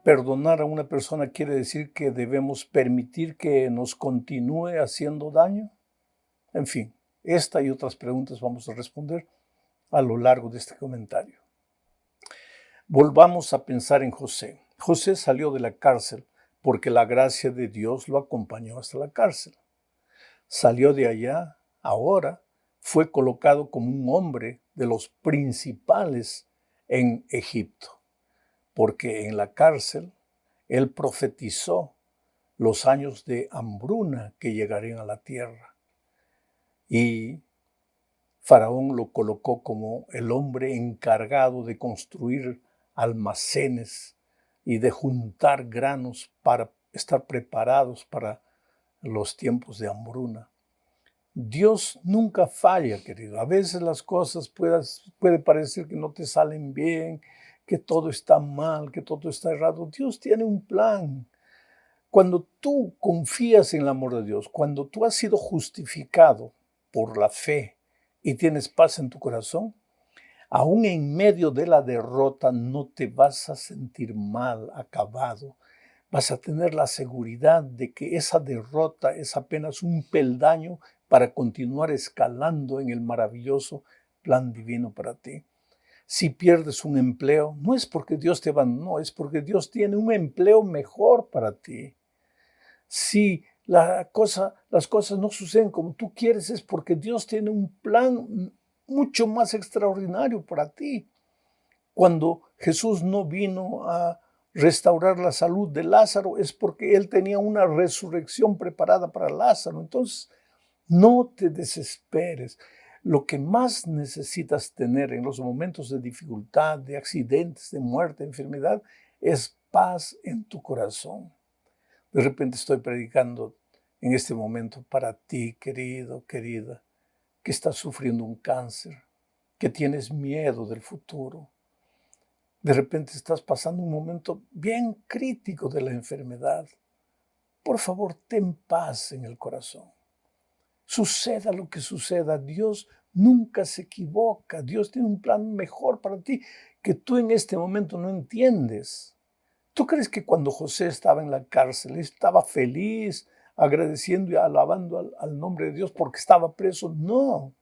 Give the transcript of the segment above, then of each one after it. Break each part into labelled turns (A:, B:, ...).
A: Perdonar a una persona quiere decir que debemos permitir que nos continúe haciendo daño. En fin, esta y otras preguntas vamos a responder a lo largo de este comentario. Volvamos a pensar en José. José salió de la cárcel porque la gracia de Dios lo acompañó hasta la cárcel. Salió de allá, ahora fue colocado como un hombre de los principales en Egipto, porque en la cárcel él profetizó los años de hambruna que llegarían a la tierra. Y Faraón lo colocó como el hombre encargado de construir almacenes y de juntar granos para estar preparados para los tiempos de hambruna. Dios nunca falla, querido. A veces las cosas puede parecer que no te salen bien, que todo está mal, que todo está errado. Dios tiene un plan. Cuando tú confías en el amor de Dios, cuando tú has sido justificado por la fe y tienes paz en tu corazón, aún en medio de la derrota no te vas a sentir mal, acabado. Vas a tener la seguridad de que esa derrota es apenas un peldaño para continuar escalando en el maravilloso plan divino para ti. Si pierdes un empleo, no es porque Dios te abandonó, es porque Dios tiene un empleo mejor para ti. Si las cosas no suceden como tú quieres, es porque Dios tiene un plan mucho más extraordinario para ti. Cuando Jesús no vino a restaurar la salud de Lázaro, es porque él tenía una resurrección preparada para Lázaro. Entonces, no te desesperes. Lo que más necesitas tener en los momentos de dificultad, de accidentes, de muerte, de enfermedad, es paz en tu corazón. De repente estoy predicando en este momento para ti, querido, querida, que estás sufriendo un cáncer, que tienes miedo del futuro. De repente estás pasando un momento bien crítico de la enfermedad. Por favor, ten paz en el corazón. Suceda lo que suceda, Dios nunca se equivoca. Dios tiene un plan mejor para ti que tú en este momento no entiendes. ¿Tú crees que cuando José estaba en la cárcel estaba feliz, agradeciendo y alabando al nombre de Dios porque estaba preso? No.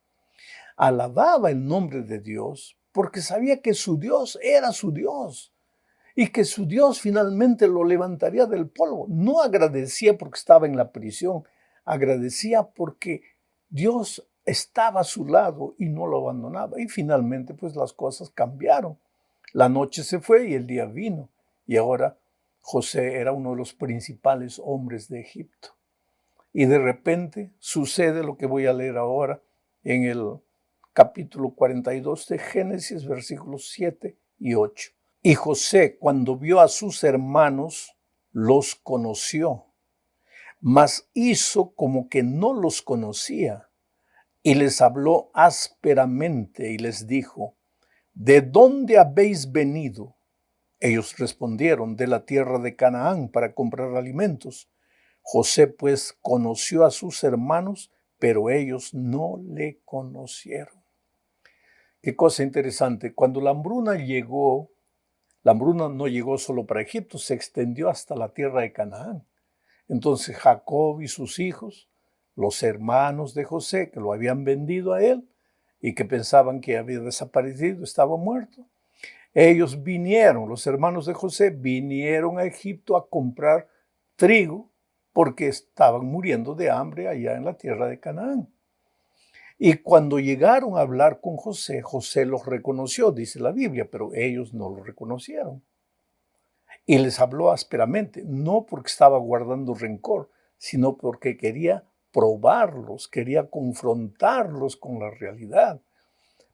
A: Alababa el nombre de Dios porque sabía que su Dios era su Dios y que su Dios finalmente lo levantaría del polvo. No agradecía porque estaba en la prisión, agradecía porque Dios estaba a su lado y no lo abandonaba. Y finalmente, pues las cosas cambiaron. La noche se fue y el día vino. Y ahora José era uno de los principales hombres de Egipto. Y de repente sucede lo que voy a leer ahora en el capítulo 42 de Génesis, versículos 7 y 8. Y José, cuando vio a sus hermanos, los conoció, mas hizo como que no los conocía, y les habló ásperamente y les dijo: ¿de dónde habéis venido? Ellos respondieron: de la tierra de Canaán, para comprar alimentos. José pues conoció a sus hermanos, pero ellos no le conocieron. Qué cosa interesante. Cuando la hambruna no llegó solo para Egipto, se extendió hasta la tierra de Canaán. Entonces Jacob y sus hijos, los hermanos de José, que lo habían vendido a él y que pensaban que había desaparecido, estaba muerto, ellos vinieron, los hermanos de José vinieron a Egipto a comprar trigo porque estaban muriendo de hambre allá en la tierra de Canaán. Y cuando llegaron a hablar con José, José los reconoció, dice la Biblia, pero ellos no lo reconocieron. Y les habló ásperamente, no porque estaba guardando rencor, sino porque quería probarlos, quería confrontarlos con la realidad.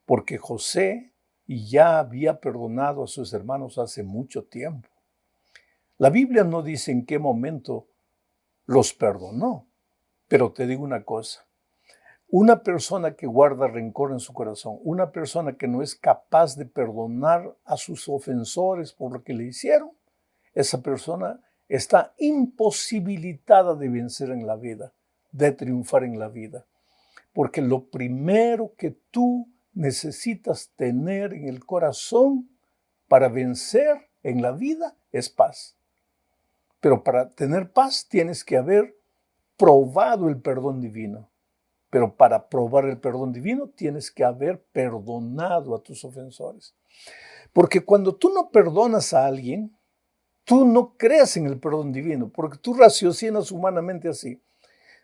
A: Porque José ya había perdonado a sus hermanos hace mucho tiempo. La Biblia no dice en qué momento los perdonó, pero te digo una cosa. Una persona que guarda rencor en su corazón, una persona que no es capaz de perdonar a sus ofensores por lo que le hicieron, esa persona está imposibilitada de vencer en la vida, de triunfar en la vida. Porque lo primero que tú necesitas tener en el corazón para vencer en la vida es paz. Pero para tener paz tienes que haber probado el perdón divino. Pero para probar el perdón divino tienes que haber perdonado a tus ofensores. Porque cuando tú no perdonas a alguien, tú no crees en el perdón divino, porque tú raciocinas humanamente así.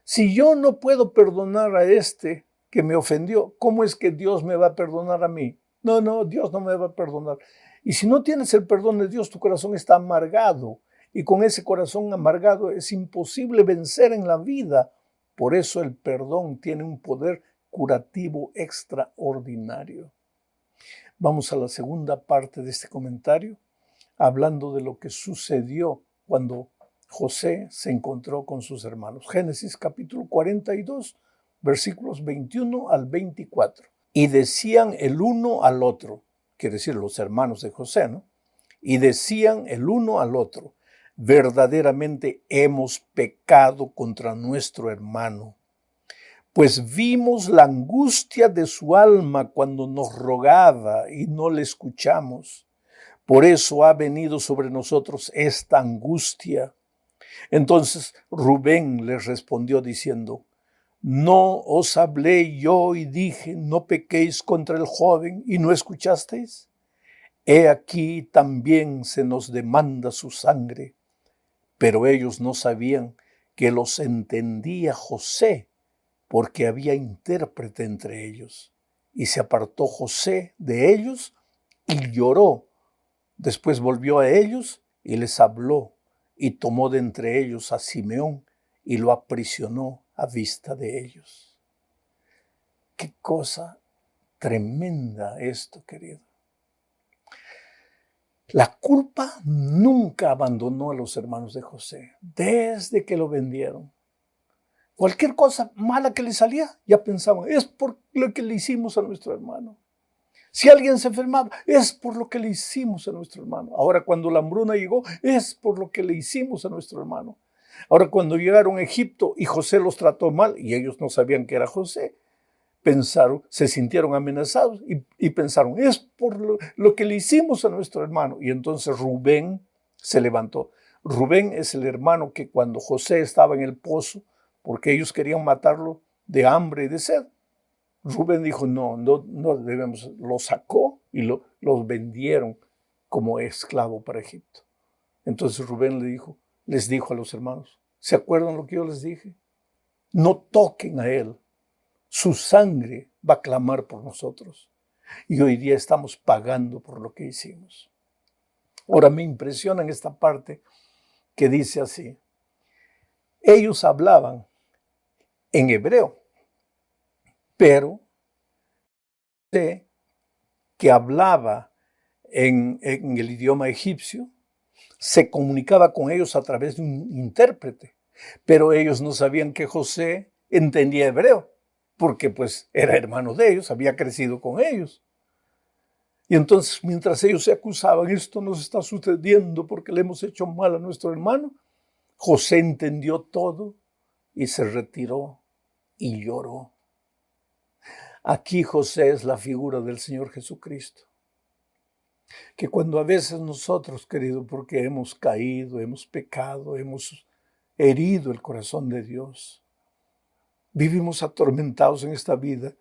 A: Si yo no puedo perdonar a este que me ofendió, ¿cómo es que Dios me va a perdonar a mí? No, Dios no me va a perdonar. Y si no tienes el perdón de Dios, tu corazón está amargado. Y con ese corazón amargado es imposible vencer en la vida. Por eso el perdón tiene un poder curativo extraordinario. Vamos a la segunda parte de este comentario, hablando de lo que sucedió cuando José se encontró con sus hermanos. Génesis capítulo 42, versículos 21 al 24. Y decían el uno al otro, quiere decir los hermanos de José, ¿no? Y decían el uno al otro, verdaderamente hemos pecado contra nuestro hermano, pues vimos la angustia de su alma cuando nos rogaba y no le escuchamos. Por eso ha venido sobre nosotros esta angustia. Entonces Rubén les respondió diciendo, ¿no os hablé yo y dije, no pequéis contra el joven y no escuchasteis? He aquí también se nos demanda su sangre. Pero ellos no sabían que los entendía José, porque había intérprete entre ellos. Y se apartó José de ellos y lloró. Después volvió a ellos y les habló, y tomó de entre ellos a Simeón y lo aprisionó a vista de ellos. Qué cosa tremenda esto, querido. La culpa nunca abandonó a los hermanos de José, desde que lo vendieron. Cualquier cosa mala que le salía, ya pensaban, es por lo que le hicimos a nuestro hermano. Si alguien se enfermaba, es por lo que le hicimos a nuestro hermano. Ahora cuando la hambruna llegó, es por lo que le hicimos a nuestro hermano. Ahora cuando llegaron a Egipto y José los trató mal, y ellos no sabían que era José, pensaron, se sintieron amenazados y pensaron, es por lo que le hicimos a nuestro hermano. Y entonces Rubén se levantó. Rubén es el hermano que cuando José estaba en el pozo, porque ellos querían matarlo de hambre y de sed, Rubén dijo, no debemos, lo sacó y los vendieron como esclavo para Egipto. Entonces Rubén les dijo a los hermanos, ¿se acuerdan lo que yo les dije? No toquen a él, su sangre va a clamar por nosotros. Y hoy día estamos pagando por lo que hicimos. Ahora me impresiona en esta parte que dice así, ellos hablaban en hebreo, pero que hablaba en el idioma egipcio, se comunicaba con ellos a través de un intérprete, pero ellos no sabían que José entendía hebreo, porque pues era hermano de ellos, había crecido con ellos. Y entonces mientras ellos se acusaban, esto nos está sucediendo porque le hemos hecho mal a nuestro hermano, José entendió todo y se retiró y lloró. Aquí José es la figura del Señor Jesucristo. Que cuando a veces nosotros, querido, porque hemos caído, hemos pecado, hemos herido el corazón de Dios, vivimos atormentados en esta vida,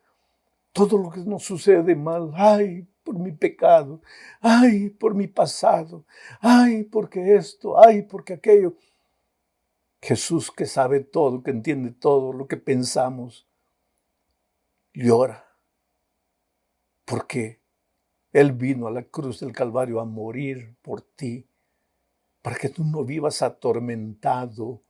A: todo lo que nos sucede mal, ay, por mi pecado, ay, por mi pasado, ay, porque esto, ay, porque aquello. Jesús, que sabe todo, que entiende todo lo que pensamos, llora, porque Él vino a la cruz del Calvario a morir por ti, para que tú no vivas atormentado.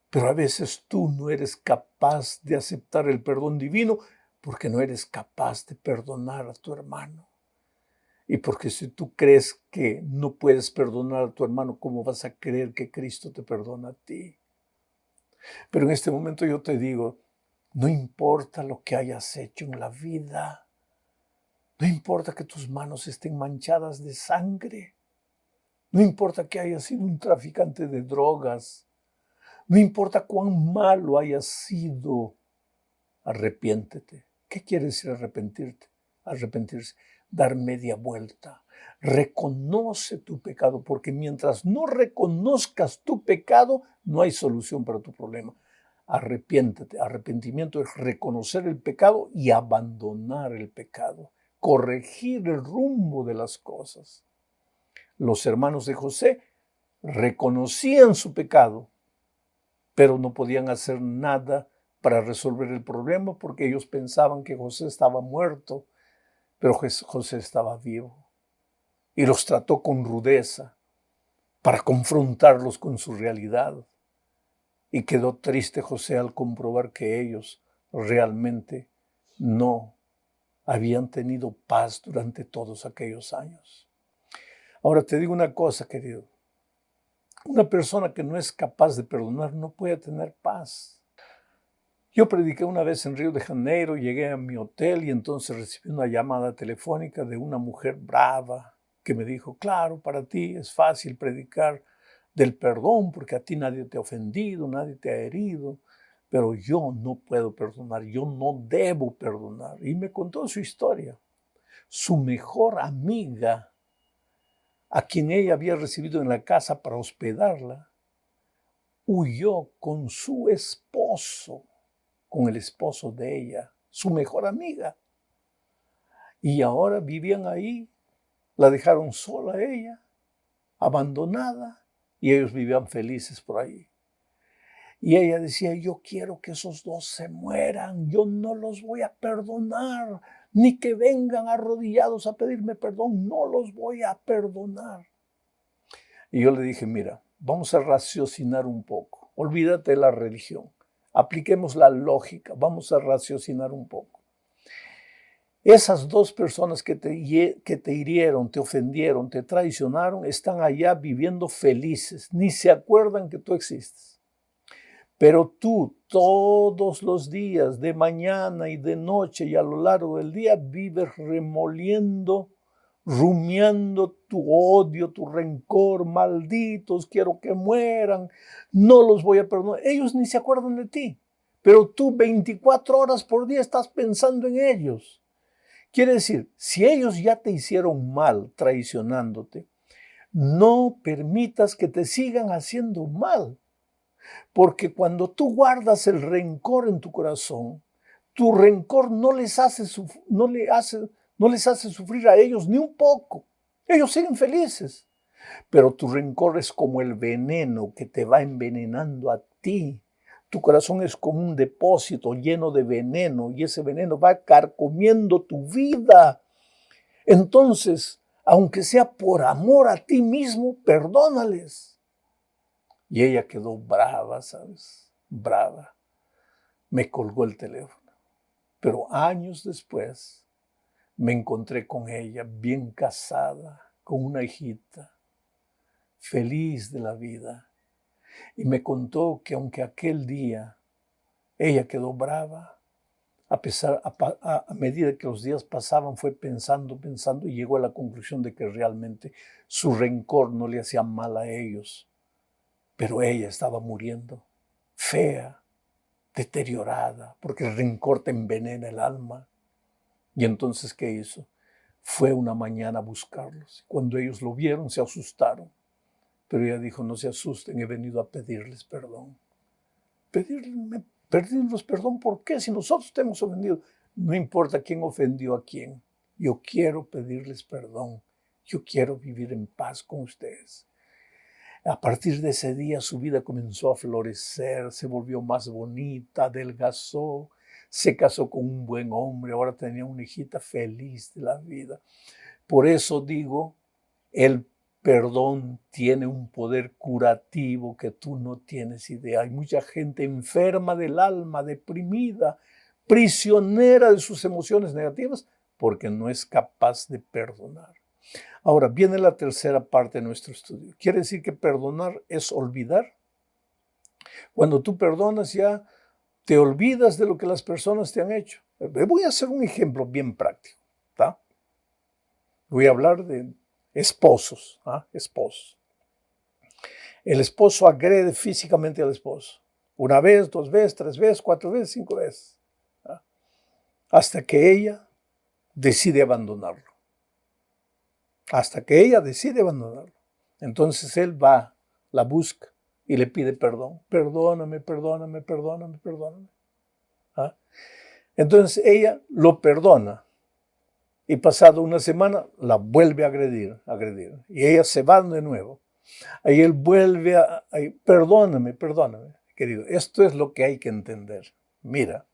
A: Pero a veces tú no eres capaz de aceptar el perdón divino porque no eres capaz de perdonar a tu hermano. Y porque si tú crees que no puedes perdonar a tu hermano, ¿cómo vas a creer que Cristo te perdona a ti? Pero en este momento yo te digo, no importa lo que hayas hecho en la vida, no importa que tus manos estén manchadas de sangre, no importa que hayas sido un traficante de drogas, no importa cuán malo hayas sido, arrepiéntete. ¿Qué quiere decir arrepentirte? Arrepentirse, dar media vuelta, Reconoce tu pecado, porque mientras no reconozcas tu pecado, no hay solución para tu problema. Arrepiéntete. Arrepentimiento es reconocer el pecado y abandonar el pecado, corregir el rumbo de las cosas. Los hermanos de José reconocían su pecado, pero no podían hacer nada para resolver el problema porque ellos pensaban que José estaba muerto, pero José estaba vivo. Y los trató con rudeza para confrontarlos con su realidad. Y quedó triste José al comprobar que ellos realmente no habían tenido paz durante todos aquellos años. Ahora te digo una cosa, querido. Una persona que no es capaz de perdonar no puede tener paz. Yo prediqué una vez en Río de Janeiro, llegué a mi hotel y entonces recibí una llamada telefónica de una mujer brava que me dijo, claro, para ti es fácil predicar del perdón porque a ti nadie te ha ofendido, nadie te ha herido, pero yo no puedo perdonar, yo no debo perdonar. Y me contó su historia. Su mejor amiga, a quien ella había recibido en la casa para hospedarla, huyó con su esposo, con el esposo de ella, su mejor amiga. Y ahora vivían ahí, la dejaron sola a ella, abandonada, y ellos vivían felices por ahí. Y ella decía, yo quiero que esos dos se mueran, yo no los voy a perdonar, ni que vengan arrodillados a pedirme perdón, no los voy a perdonar. Y yo le dije, mira, vamos a raciocinar un poco, olvídate de la religión, apliquemos la lógica, vamos a raciocinar un poco. Esas dos personas que te hirieron, te ofendieron, te traicionaron, están allá viviendo felices, ni se acuerdan que tú existes. Pero tú todos los días, de mañana y de noche y a lo largo del día, vives remoliendo, rumiando tu odio, tu rencor, malditos, quiero que mueran, no los voy a perdonar. Ellos ni se acuerdan de ti, pero tú 24 horas por día estás pensando en ellos. Quiere decir, si ellos ya te hicieron mal traicionándote, no permitas que te sigan haciendo mal. Porque cuando tú guardas el rencor en tu corazón, tu rencor no les hace sufrir a ellos ni un poco. Ellos siguen felices. Pero tu rencor es como el veneno que te va envenenando a ti. Tu corazón es como un depósito lleno de veneno y ese veneno va carcomiendo tu vida. Entonces, aunque sea por amor a ti mismo, perdónales. Y ella quedó brava, ¿sabes? Brava. Me colgó el teléfono. Pero años después me encontré con ella, bien casada, con una hijita, feliz de la vida. Y me contó que aunque aquel día ella quedó brava, a medida que los días pasaban fue pensando y llegó a la conclusión de que realmente su rencor no le hacía mal a ellos. Pero ella estaba muriendo, fea, deteriorada, porque el rencor te envenena el alma. Y entonces, ¿qué hizo? Fue una mañana a buscarlos. Cuando ellos lo vieron, se asustaron. Pero ella dijo, no se asusten, he venido a pedirles perdón. Pedirles perdón, ¿por qué? Si nosotros te hemos ofendido. No importa quién ofendió a quién. Yo quiero pedirles perdón. Yo quiero vivir en paz con ustedes. A partir de ese día su vida comenzó a florecer, se volvió más bonita, adelgazó, se casó con un buen hombre, ahora tenía una hijita feliz de la vida. Por eso digo, el perdón tiene un poder curativo que tú no tienes idea. Hay mucha gente enferma del alma, deprimida, prisionera de sus emociones negativas, porque no es capaz de perdonar. Ahora, viene la tercera parte de nuestro estudio. ¿Quiere decir que perdonar es olvidar? Cuando tú perdonas ya te olvidas de lo que las personas te han hecho. Voy a hacer un ejemplo bien práctico. ¿Tá? Voy a hablar de esposos. Esposos. El esposo agrede físicamente al esposo. Una vez, 2 veces, 3 veces, 4 veces, 5 veces. ¿tá? Hasta que ella decide abandonarlo. hasta que ella decide abandonarlo. Entonces él va, la busca y le pide perdón. Perdóname, perdóname, perdóname, perdóname. ¿Ah? Entonces ella lo perdona y pasado una semana la vuelve a agredir. Y ella se va de nuevo. Ahí él vuelve perdóname, perdóname, querido. Esto es lo que hay que entender. Mira,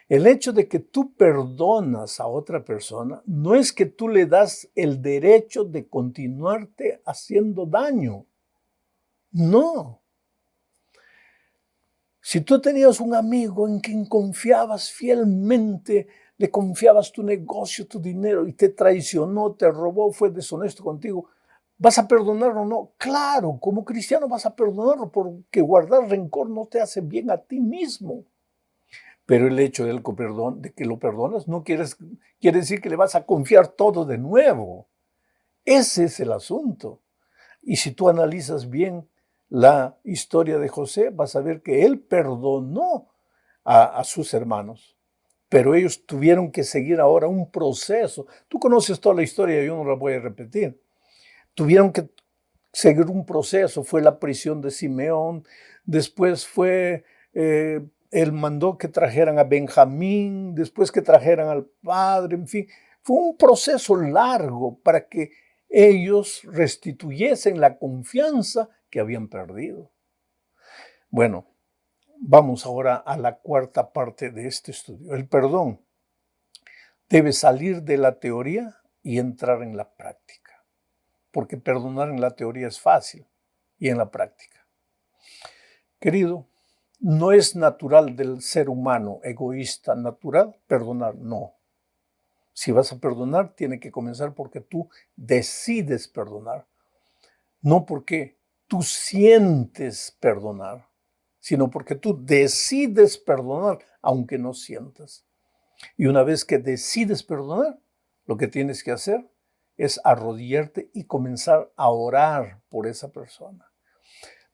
A: el hecho de que tú perdonas a otra persona no es que tú le das el derecho de continuarte haciendo daño. No. Si tú tenías un amigo en quien confiabas fielmente, le confiabas tu negocio, tu dinero y te traicionó, te robó, fue deshonesto contigo, ¿vas a perdonarlo o no? Claro, como cristiano vas a perdonarlo porque guardar rencor no te hace bien a ti mismo. Pero el hecho de que lo perdonas no quiere decir que le vas a confiar todo de nuevo. Ese es el asunto. Y si tú analizas bien la historia de José, vas a ver que él perdonó a sus hermanos. Pero ellos tuvieron que seguir ahora un proceso. Tú conoces toda la historia, yo no la voy a repetir. Tuvieron que seguir un proceso. Fue la prisión de Simeón, después fue, él mandó que trajeran a Benjamín, después que trajeran al padre, en fin. Fue un proceso largo para que ellos restituyesen la confianza que habían perdido. Bueno, vamos ahora a la cuarta parte de este estudio. El perdón debe salir de la teoría y entrar en la práctica, porque perdonar en la teoría es fácil y en la práctica. Querido, no es natural del ser humano egoísta natural perdonar, no. Si vas a perdonar, tiene que comenzar porque tú decides perdonar, no porque tú sientes perdonar, sino porque tú decides perdonar aunque no sientas. Y una vez que decides perdonar, lo que tienes que hacer es arrodillarte y comenzar a orar por esa persona.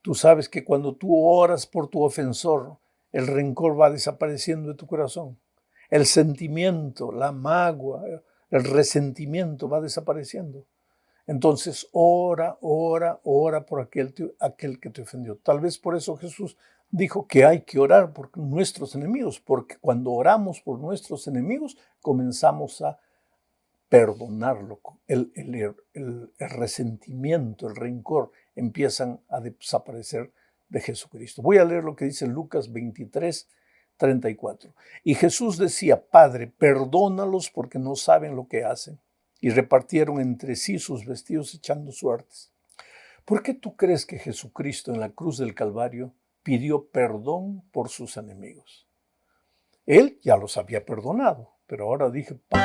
A: Tú sabes que cuando tú oras por tu ofensor, el rencor va desapareciendo de tu corazón. El sentimiento, la magua, el resentimiento va desapareciendo. Entonces ora por aquel que te ofendió. Tal vez por eso Jesús dijo que hay que orar por nuestros enemigos, porque cuando oramos por nuestros enemigos comenzamos a perdonarlo. El resentimiento, el rencor empiezan a desaparecer de Jesucristo. Voy a leer lo que dice Lucas 23:34. Y Jesús decía: Padre, perdónalos porque no saben lo que hacen. Y repartieron entre sí sus vestidos echando suertes. ¿Por qué tú crees que Jesucristo en la cruz del Calvario pidió perdón por sus enemigos? Él ya los había perdonado, pero ahora dije: Padre,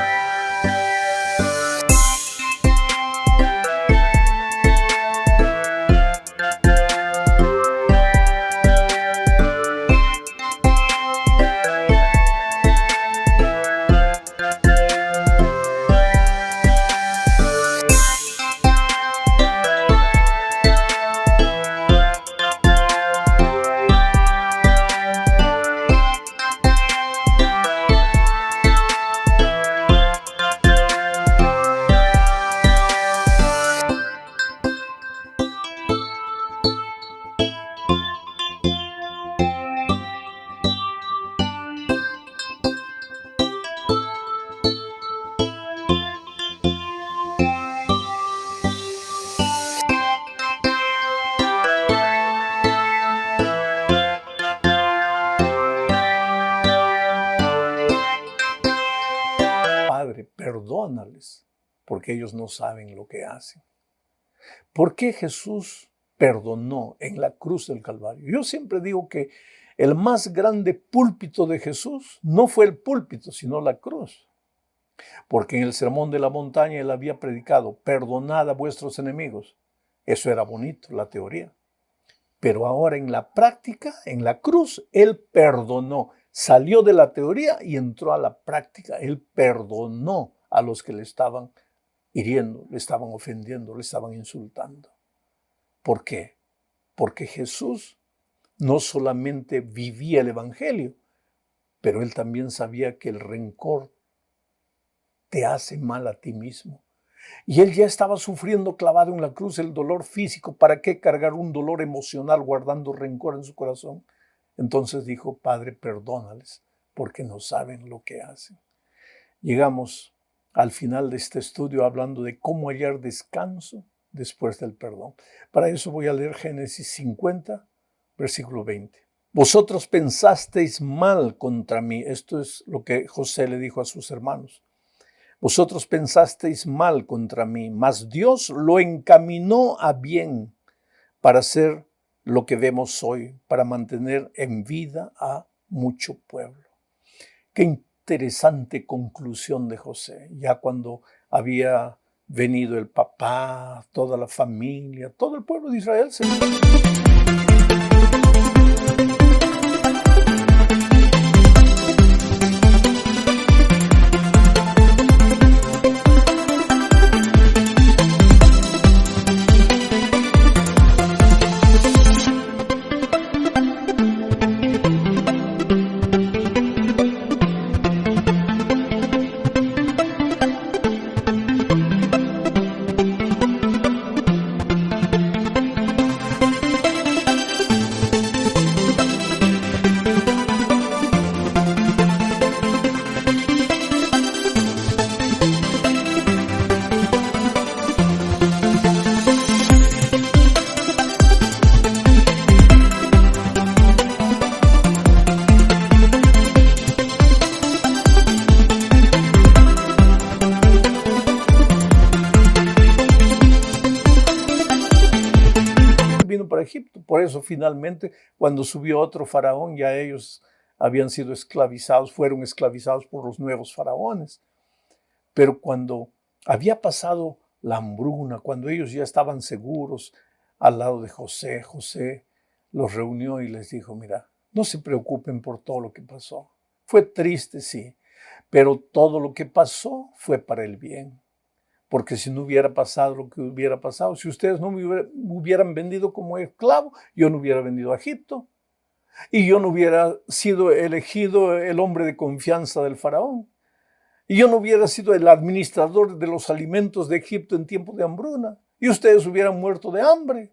A: perdónales, porque ellos no saben lo que hacen. ¿Por qué Jesús perdonó en la cruz del Calvario? Yo siempre digo que el más grande púlpito de Jesús no fue el púlpito, sino la cruz. Porque en el Sermón de la Montaña él había predicado: perdonad a vuestros enemigos. Eso era bonito, la teoría. Pero ahora en la práctica, en la cruz, él perdonó. Salió de la teoría y entró a la práctica. Él perdonó a los que le estaban hiriendo, le estaban ofendiendo, le estaban insultando. ¿Por qué? Porque Jesús no solamente vivía el Evangelio, pero él también sabía que el rencor te hace mal a ti mismo. Y él ya estaba sufriendo clavado en la cruz el dolor físico. ¿Para qué cargar un dolor emocional guardando rencor en su corazón? Entonces dijo, Padre, perdónales, porque no saben lo que hacen. Llegamos al final de este estudio hablando de cómo hallar descanso después del perdón. Para eso voy a leer Génesis 50, versículo 20. Vosotros pensasteis mal contra mí. Esto es lo que José le dijo a sus hermanos. Vosotros pensasteis mal contra mí, mas Dios lo encaminó a bien para hacer lo que vemos hoy, para mantener en vida a mucho pueblo. Qué interesante conclusión de José, ya cuando había venido el papá, toda la familia, todo el pueblo de Israel se... vino para Egipto. Por eso finalmente cuando subió otro faraón ya ellos habían sido esclavizados, fueron esclavizados por los nuevos faraones. Pero cuando había pasado la hambruna, cuando ellos ya estaban seguros al lado de José, José los reunió y les dijo, mira, no se preocupen por todo lo que pasó. Fue triste, sí, pero todo lo que pasó fue para el bien. Porque si no hubiera pasado lo que hubiera pasado, si ustedes no me hubieran vendido como esclavo, yo no hubiera venido a Egipto. Y yo no hubiera sido elegido el hombre de confianza del faraón. Y yo no hubiera sido el administrador de los alimentos de Egipto en tiempo de hambruna. Y ustedes hubieran muerto de hambre.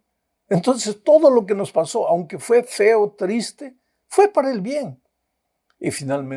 A: Entonces todo lo que nos pasó, aunque fue feo, triste, fue para el bien. Y finalmente